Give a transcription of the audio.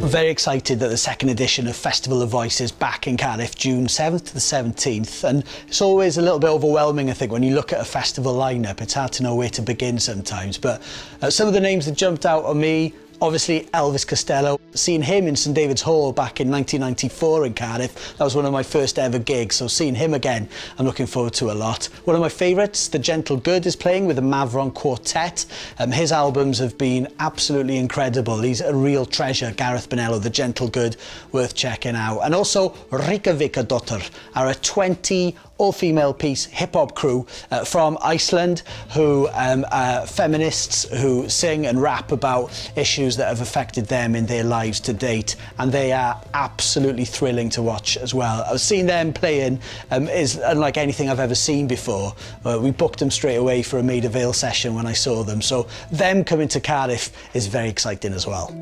I'm very excited that the second edition of Festival of Voice is back in Cardiff, June 7th to the 17th, and it's always a little bit overwhelming, I think, when you look at a festival lineup. It's hard to know where to begin sometimes, but some of the names that jumped out on me: obviously Elvis Costello. Seeing him in St David's Hall back in 1994 in Cardiff, that was one of my first ever gigs, so seeing him again I'm looking forward to a lot. One of my favourites, The Gentle Good, is playing with the Mavron Quartet. His albums have been absolutely incredible. He's a real treasure, Gareth Bonello, The Gentle Good, worth checking out. And also Rika Vikadottir are a 20 all-female piece hip-hop crew from Iceland who are feminists who sing and rap about issues that have affected them in their lives to date, and they are absolutely thrilling to watch as well. I've seen them playing is unlike anything I've ever seen before. We booked them straight away for a Maida Vale session when I saw them, so them coming to Cardiff is very exciting as well.